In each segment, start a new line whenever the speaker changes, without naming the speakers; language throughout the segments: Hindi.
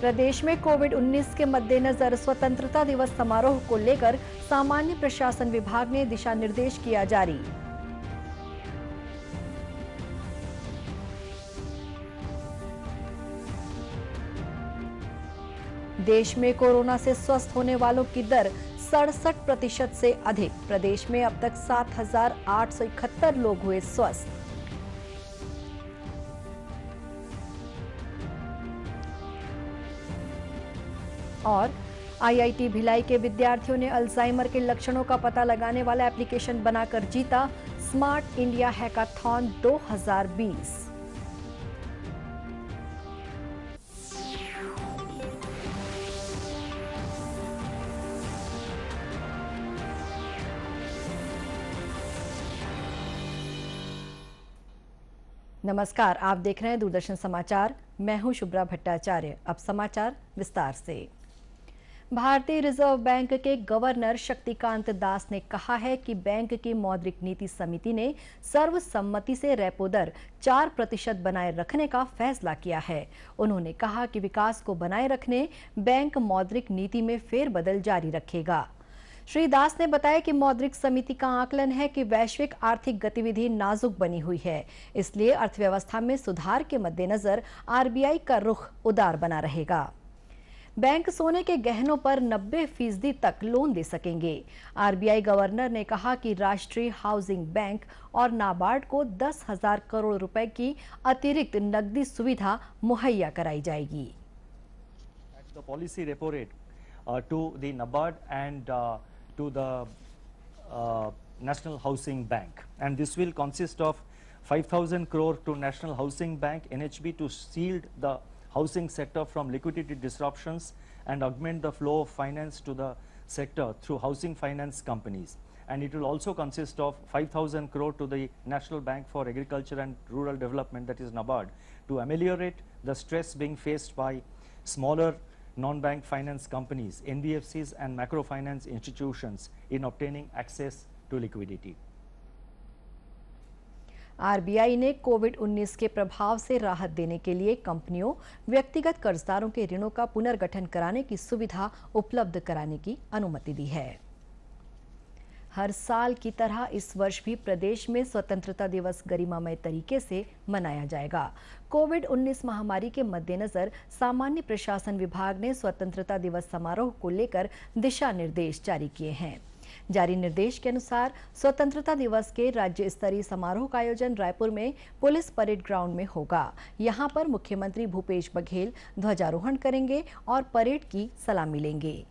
प्रदेश में कोविड-19 के मद्देनजर स्वतंत्रता दिवस समारोह को लेकर सामान्य प्रशासन विभाग ने दिशा निर्देश किया जारी। देश में कोरोना से स्वस्थ होने वालों की दर 67% से अधिक। प्रदेश में अब तक 7,871 लोग हुए स्वस्थ। और आईआईटी भिलाई के विद्यार्थियों ने अल्जाइमर के लक्षणों का पता लगाने वाला एप्लीकेशन बनाकर जीता स्मार्ट इंडिया हैकाथॉन 2020। नमस्कार, आप देख रहे हैं दूरदर्शन समाचार। मैं हूं शुभ्रा भट्टाचार्य। अब समाचार विस्तार से। भारतीय रिजर्व बैंक के गवर्नर शक्तिकांत दास ने कहा है कि बैंक की मौद्रिक नीति समिति ने सर्वसम्मति से रेपो दर 4% बनाए रखने का फैसला किया है। उन्होंने कहा कि विकास को बनाए रखने बैंक मौद्रिक नीति में फेरबदल जारी रखेगा। श्री दास ने बताया कि मौद्रिक समिति का आकलन है कि वैश्विक आर्थिक गतिविधि नाजुक बनी हुई है, इसलिए अर्थव्यवस्था में सुधार के मद्देनजर आरबीआई का रुख उदार बना रहेगा। बैंक सोने के गहनों पर 90% तक लोन दे सकेंगे। आरबीआई गवर्नर ने कहा कि राष्ट्रीय हाउसिंग बैंक और नाबार्ड को 10,000 करोड़ रुपए की अतिरिक्त नकदी सुविधा मुहैया कराई जाएगी।
Policy repo rate to the NABARD and to the National Housing Bank, and this will consist of 5,000 crore to National Housing Bank NHB to shield the housing sector from liquidity disruptions and augment the flow of finance to the sector through housing finance companies, and it will also consist of 5,000 crore to the National Bank for Agriculture and Rural Development, that is NABARD, to ameliorate the stress being faced by smaller non-bank finance companies, NBFCs and macrofinance institutions in obtaining access to liquidity.
RBI ने कोविड-19 के प्रभाव से राहत देने के लिए कंपनियों, व्यक्तिगत कर्जदारों के ऋणों का पुनर्गठन कराने की सुविधा उपलब्ध कराने की अनुमति दी है। हर साल की तरह इस वर्ष भी प्रदेश में स्वतंत्रता दिवस गरिमामय तरीके से मनाया जाएगा। कोविड-19 महामारी के मद्देनजर सामान्य प्रशासन विभाग ने स्वतंत्रता दिवस समारोह को लेकर दिशा निर्देश जारी किए हैं। जारी निर्देश के अनुसार स्वतंत्रता दिवस के राज्य स्तरीय समारोह का आयोजन रायपुर में पुलिस परेड ग्राउंड में होगा। यहां पर मुख्यमंत्री भूपेश बघेल ध्वजारोहण करेंगे और परेड की सलामी लेंगे।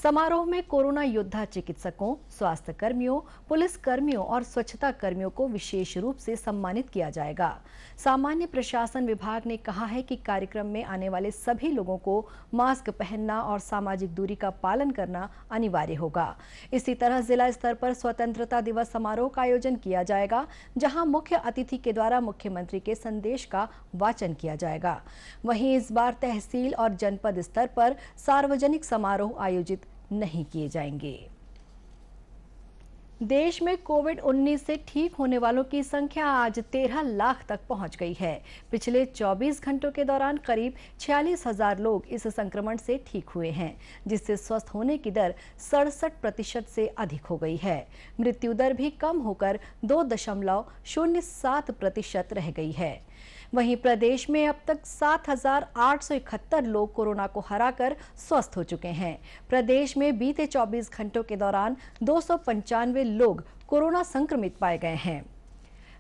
समारोह में कोरोना योद्धा चिकित्सकों, स्वास्थ्य कर्मियों, पुलिस कर्मियों और स्वच्छता कर्मियों को विशेष रूप से सम्मानित किया जाएगा। सामान्य प्रशासन विभाग ने कहा है कि कार्यक्रम में आने वाले सभी लोगों को मास्क पहनना और सामाजिक दूरी का पालन करना अनिवार्य होगा। इसी तरह जिला स्तर पर स्वतंत्रता दिवस समारोह का आयोजन किया जाएगा, जहां मुख्य अतिथि के द्वारा मुख्यमंत्री के संदेश का वाचन किया जाएगा। वहीं इस बार तहसील और जनपद स्तर पर सार्वजनिक समारोह आयोजित नहीं किए जाएंगे। देश में कोविड-19 से ठीक होने वालों की संख्या आज 13 लाख तक पहुंच गई है। पिछले 24 घंटों के दौरान करीब 46,000 लोग इस संक्रमण से ठीक हुए हैं, जिससे स्वस्थ होने की दर 67% से अधिक हो गई है। मृत्यु दर भी कम होकर 2.07% रह गई है। वहीं प्रदेश में अब तक 7,871 लोग कोरोना को हराकर स्वस्थ हो चुके हैं। प्रदेश में बीते 24 घंटों के दौरान 295 लोग कोरोना संक्रमित पाए गए हैं।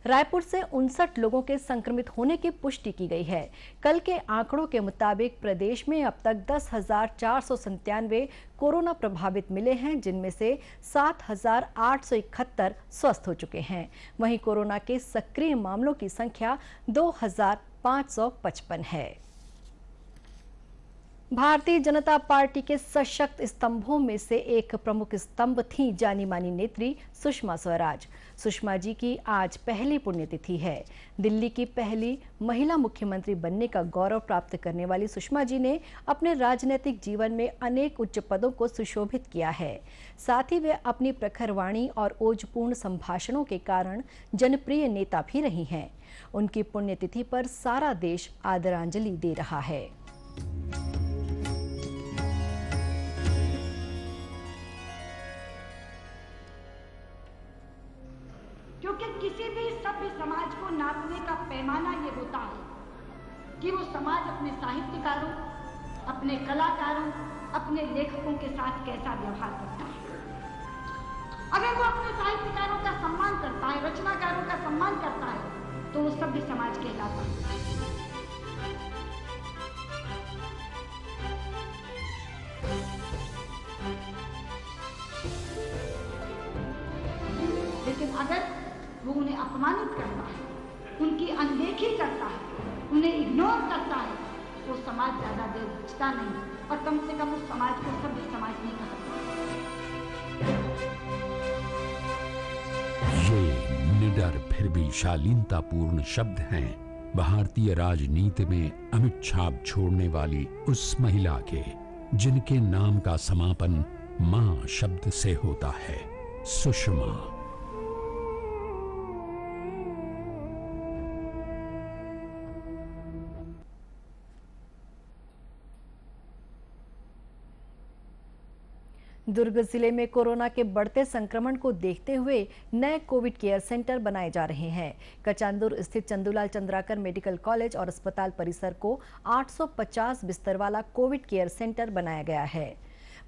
रायपुर से 59 लोगों के संक्रमित होने की पुष्टि की गई है। कल के आंकड़ों के मुताबिक प्रदेश में अब तक 10,497 कोरोना प्रभावित मिले हैं, जिनमें से 7,871 स्वस्थ हो चुके हैं। वहीं कोरोना के सक्रिय मामलों की संख्या 2,555 है। भारतीय जनता पार्टी के सशक्त स्तंभों में से एक प्रमुख स्तंभ थी जानी मानी नेत्री सुषमा स्वराज। सुषमा जी की आज पहली पुण्यतिथि है। दिल्ली की पहली महिला मुख्यमंत्री बनने का गौरव प्राप्त करने वाली सुषमा जी ने अपने राजनीतिक जीवन में अनेक उच्च पदों को सुशोभित किया है। साथ ही वे अपनी प्रखर वाणी और ओजपूर्ण संभाषणों के कारण जनप्रिय नेता भी रही हैं। उनकी पुण्यतिथि पर सारा देश आदरांजलि दे रहा है।
कि वो समाज अपने साहित्यकारों, अपने कलाकारों, अपने लेखकों के साथ कैसा व्यवहार करता है। अगर वो अपने साहित्यकारों का सम्मान करता है, रचनाकारों का सम्मान करता है, तो वो सभ्य समाज कहलाता है। लेकिन अगर वो उन्हें अपमानित करता है, उनकी अनदेखी करता है, उन्हें इग्नोर करता है, तो समाज ज्यादा देर बचता नहीं और कम से कम उस समाज को सभ्य समाज नहीं कह सकता।
ये निडर फिर भी शालीनतापूर्ण शब्द हैं भारतीय राजनीति में अमिट छाप छोड़ने वाली उस महिला के, जिनके नाम का समापन मां शब्द से होता है, सुषमा।
दुर्ग जिले में कोरोना के बढ़ते संक्रमण को देखते हुए नए कोविड केयर सेंटर बनाए जा रहे हैं। कचांदुर स्थित चंदूलाल चंद्राकर मेडिकल कॉलेज और अस्पताल परिसर को 850 बिस्तर वाला कोविड केयर सेंटर बनाया गया है।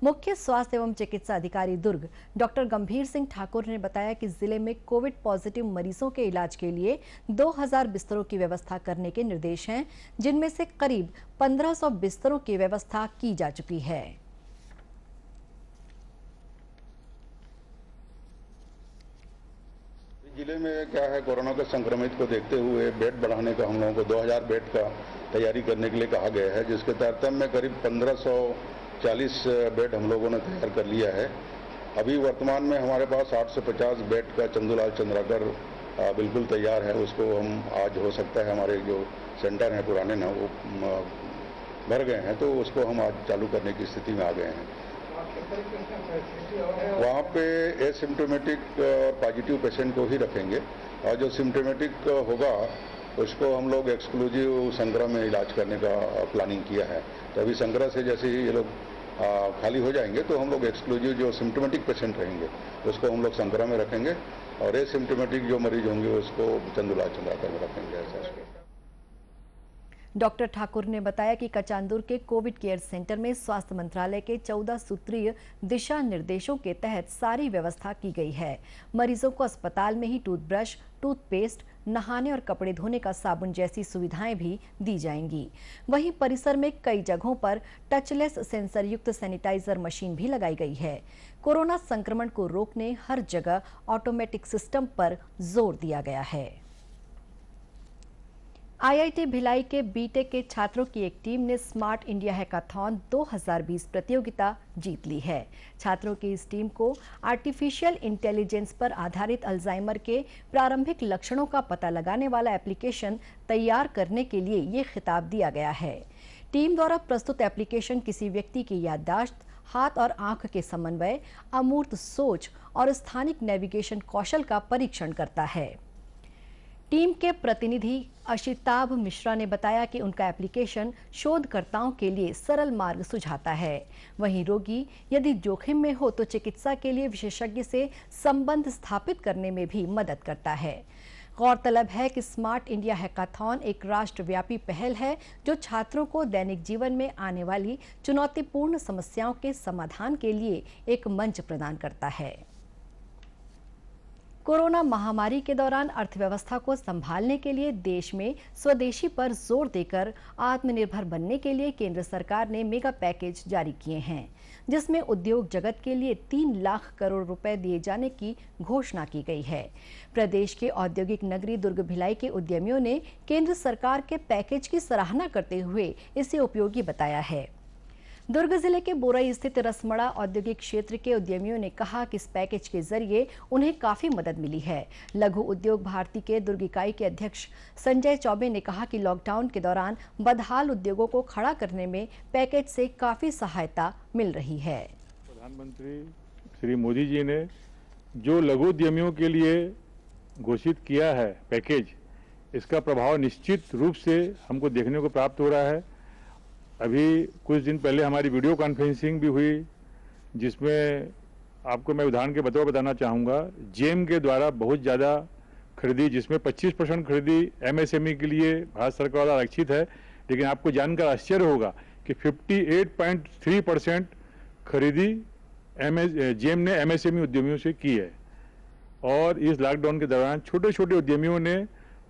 मुख्य स्वास्थ्य एवं चिकित्सा अधिकारी दुर्ग डॉक्टर गंभीर सिंह ठाकुर ने बताया कि जिले में कोविड पॉजिटिव मरीजों के इलाज के लिए 2000 बिस्तरों की व्यवस्था करने के निर्देश हैं, जिनमें से करीब 1500 बिस्तरों की व्यवस्था की जा चुकी है।
जिले में क्या है, कोरोना के संक्रमित को देखते हुए बेड बढ़ाने का हम लोगों को 2000 बेड का तैयारी करने के लिए कहा गया है, जिसके तारतम्य में करीब 1540 बेड हम लोगों ने तैयार कर लिया है। अभी वर्तमान में हमारे पास 850 बेड का चंदूलाल चंद्राकर बिल्कुल तैयार है। उसको हम आज हो सकता है हमारे जो सेंटर हैं पुराने ना वो भर गए हैं, तो उसको हम आज चालू करने की स्थिति में आ गए हैं। वहाँ पे एसिम्टोमेटिक पॉजिटिव पेशेंट को ही रखेंगे और जो सिम्टोमेटिक होगा उसको हम लोग एक्सक्लूसिव संग्रह में इलाज करने का प्लानिंग किया है। तो अभी संग्रह से जैसे ही ये लोग खाली हो जाएंगे तो हम लोग एक्सक्लूसिव जो सिम्टोमेटिक पेशेंट रहेंगे उसको हम लोग संग्रह में रखेंगे और एसिम्टोमेटिक जो मरीज होंगे उसको चंदूलाल चंद्राकर में रखेंगे। ऐसा
डॉक्टर ठाकुर ने बताया कि कचांदुर के कोविड केयर सेंटर में स्वास्थ्य मंत्रालय के 14 सूत्रीय दिशा निर्देशों के तहत सारी व्यवस्था की गई है। मरीजों को अस्पताल में ही टूथब्रश, टूथपेस्ट, नहाने और कपड़े धोने का साबुन जैसी सुविधाएं भी दी जाएंगी। वहीं परिसर में कई जगहों पर टचलेस सेंसर युक्त सैनिटाइजर मशीन भी लगाई गई है। कोरोना संक्रमण को रोकने हर जगह ऑटोमेटिक सिस्टम पर जोर दिया गया है। आईआईटी भिलाई के बीटेक के छात्रों की एक टीम ने स्मार्ट इंडिया हैकाथॉन 2020 प्रतियोगिता जीत ली है। छात्रों की इस टीम को आर्टिफिशियल इंटेलिजेंस पर आधारित अल्जाइमर के प्रारंभिक लक्षणों का पता लगाने वाला एप्लीकेशन तैयार करने के लिए ये खिताब दिया गया है। टीम द्वारा प्रस्तुत एप्लीकेशन किसी व्यक्ति की याददाश्त, हाथ और आंख के समन्वय, अमूर्त सोच और स्थानिक नेविगेशन कौशल का परीक्षण करता है। टीम के प्रतिनिधि अशिताभ मिश्रा ने बताया कि उनका एप्लीकेशन शोधकर्ताओं के लिए सरल मार्ग सुझाता है। वहीं रोगी यदि जोखिम में हो तो चिकित्सा के लिए विशेषज्ञ से संबंध स्थापित करने में भी मदद करता है। गौरतलब है कि स्मार्ट इंडिया हैकाथॉन एक राष्ट्रव्यापी पहल है जो छात्रों को दैनिक जीवन में आने वाली चुनौतीपूर्ण समस्याओं के समाधान के लिए एक मंच प्रदान करता है। कोरोना महामारी के दौरान अर्थव्यवस्था को संभालने के लिए देश में स्वदेशी पर जोर देकर आत्मनिर्भर बनने के लिए केंद्र सरकार ने मेगा पैकेज जारी किए हैं, जिसमें उद्योग जगत के लिए 3 लाख करोड़ रुपए दिए जाने की घोषणा की गई है। प्रदेश के औद्योगिक नगरी दुर्ग भिलाई के उद्यमियों ने केंद्र सरकार के पैकेज की सराहना करते हुए इसे उपयोगी बताया है। दुर्ग जिले के बोरई स्थित रसमड़ा औद्योगिक क्षेत्र के उद्यमियों ने कहा कि इस पैकेज के जरिए उन्हें काफी मदद मिली है। लघु उद्योग भारती के दुर्ग इकाई के अध्यक्ष संजय चौबे ने कहा कि लॉकडाउन के दौरान बदहाल उद्योगों को खड़ा करने में पैकेज से काफी सहायता मिल रही है।
प्रधानमंत्री श्री मोदी जी ने जो लघु उद्यमियों के लिए घोषित किया है पैकेज, इसका प्रभाव निश्चित रूप से हमको देखने को प्राप्त हो रहा है। अभी कुछ दिन पहले हमारी वीडियो कॉन्फ्रेंसिंग भी हुई, जिसमें आपको मैं उदाहरण के बतौर बताना चाहूँगा। जेम के द्वारा बहुत ज़्यादा खरीदी, जिसमें 25% खरीदी एमएसएमई के लिए भारत सरकार द्वारा आरक्षित है, लेकिन आपको जानकर आश्चर्य होगा कि 58.3% खरीदी जेम ने एमएसएमई उद्यमियों से की है। और इस लॉकडाउन के दौरान छोटे छोटे उद्यमियों ने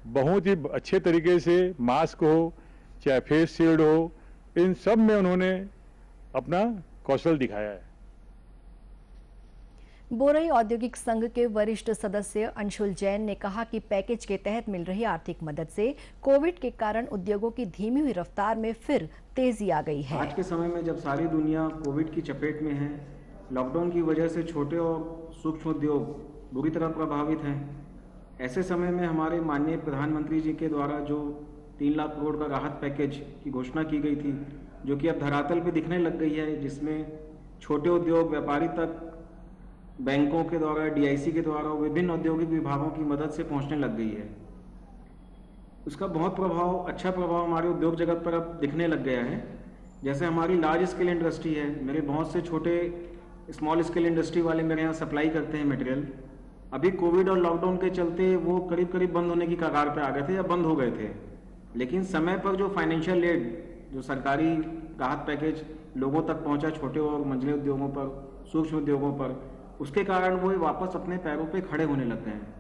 बहुत ही अच्छे तरीके से मास्क हो चाहे फेस शील्ड हो, इन सब में उन्होंने अपना कौशल दिखाया है।
बोरई औद्योगिक संघ के वरिष्ठ सदस्य अंशुल जैन ने कहा कि पैकेज के तहत मिल रही आर्थिक मदद से कोविड के कारण उद्योगों की धीमी हुई रफ्तार में फिर तेजी आ गई है।
आज के समय में जब सारी दुनिया कोविड की चपेट में है, लॉकडाउन की वजह से छोटे और सूक्ष्म उद्योग बुरी तरह प्रभावित हैं। ऐसे समय में हमारे माननीय प्रधानमंत्री जी के द्वारा जो 3 लाख करोड़ का राहत पैकेज की घोषणा की गई थी, जो कि अब धरातल पे दिखने लग गई है, जिसमें छोटे उद्योग व्यापारी तक बैंकों के द्वारा, डीआईसी के द्वारा विभिन्न औद्योगिक विभागों की मदद से पहुंचने लग गई है। उसका बहुत प्रभाव, अच्छा प्रभाव हमारे उद्योग जगत पर अब दिखने लग गया है। जैसे हमारी लार्ज स्केल इंडस्ट्री है, मेरे बहुत से छोटे स्मॉल स्केल इंडस्ट्री वाले मेरे यहाँ सप्लाई करते हैं मटेरियल। अभी कोविड और लॉकडाउन के चलते वो करीब करीब बंद होने की कगार पे आ गए थे या बंद हो गए थे, लेकिन समय पर जो फाइनेंशियल एड, जो सरकारी राहत पैकेज लोगों तक पहुंचा, छोटे और मंझले उद्योगों पर, सूक्ष्म उद्योगों पर, उसके कारण वो वापस अपने पैरों पे खड़े होने लग गए हैं।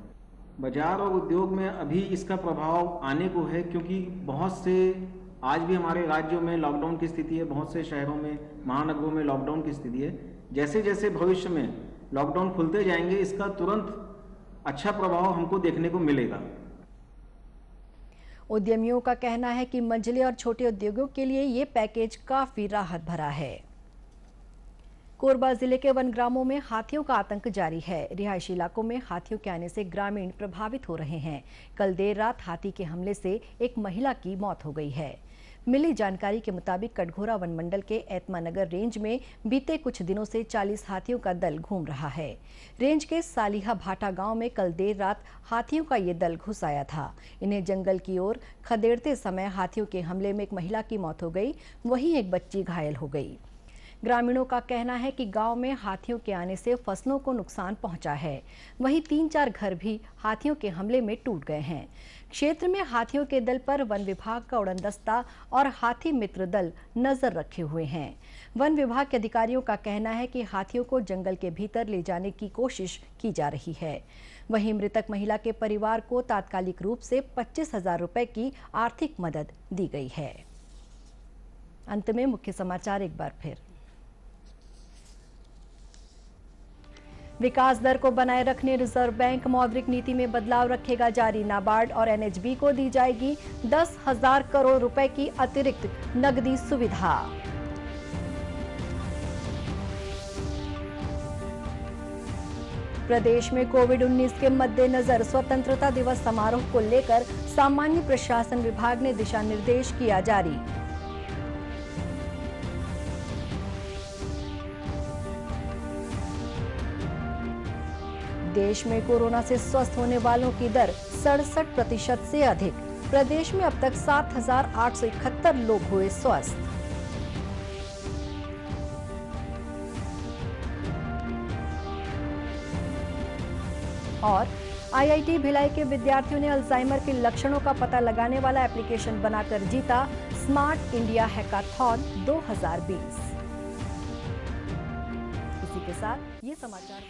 बाजार और उद्योग में अभी इसका प्रभाव आने को है, क्योंकि बहुत से आज भी हमारे राज्यों में लॉकडाउन की स्थिति है, बहुत से शहरों में, महानगरों में लॉकडाउन की स्थिति है। जैसे जैसे भविष्य में लॉकडाउन खुलते जाएंगे, इसका तुरंत अच्छा प्रभाव हमको देखने को मिलेगा।
उद्यमियों का कहना है कि मंझले और छोटे उद्योगों के लिए ये पैकेज काफी राहत भरा है। कोरबा जिले के वनग्रामों में हाथियों का आतंक जारी है। रिहायशी इलाकों में हाथियों के आने से ग्रामीण प्रभावित हो रहे हैं। कल देर रात हाथी के हमले से एक महिला की मौत हो गई है। मिली जानकारी के मुताबिक कटघोरा वन मंडल के ऐतमानगर रेंज में बीते कुछ दिनों से 40 हाथियों का दल घूम रहा है। रेंज के सालिहा भाटा गांव में कल देर रात हाथियों का ये दल घुस आया था। इन्हें जंगल की ओर खदेड़ते समय हाथियों के हमले में एक महिला की मौत हो गई, वहीं एक बच्ची घायल हो गई। ग्रामीणों का कहना है कि गांव में हाथियों के आने से फसलों को नुकसान पहुंचा है, वहीं 3-4 घर भी हाथियों के हमले में टूट गए हैं। क्षेत्र में हाथियों के दल पर वन विभाग का उड़नदस्ता और हाथी मित्र दल नजर रखे हुए हैं। वन विभाग के अधिकारियों का कहना है कि हाथियों को जंगल के भीतर ले जाने की कोशिश की जा रही है। वहीं मृतक महिला के परिवार को तात्कालिक रूप से 25,000 रुपए की आर्थिक मदद दी गई है। अंत में मुख्य समाचार एक बार फिर। विकास दर को बनाए रखने रिजर्व बैंक मौद्रिक नीति में बदलाव रखेगा जारी। नाबार्ड और एनएचबी को दी जाएगी 10,000 करोड़ रुपए की अतिरिक्त नकदी सुविधा। प्रदेश में कोविड-19 के मद्देनजर स्वतंत्रता दिवस समारोह को लेकर सामान्य प्रशासन विभाग ने दिशा निर्देश किया जारी। देश में कोरोना से स्वस्थ होने वालों की दर 67% से अधिक। प्रदेश में अब तक 7,871 लोग हुए स्वस्थ। और आईआईटी भिलाई के विद्यार्थियों ने अल्जाइमर के लक्षणों का पता लगाने वाला एप्लीकेशन बनाकर जीता स्मार्ट इंडिया हैकाथॉन 2020। इसी के साथ ये समाचार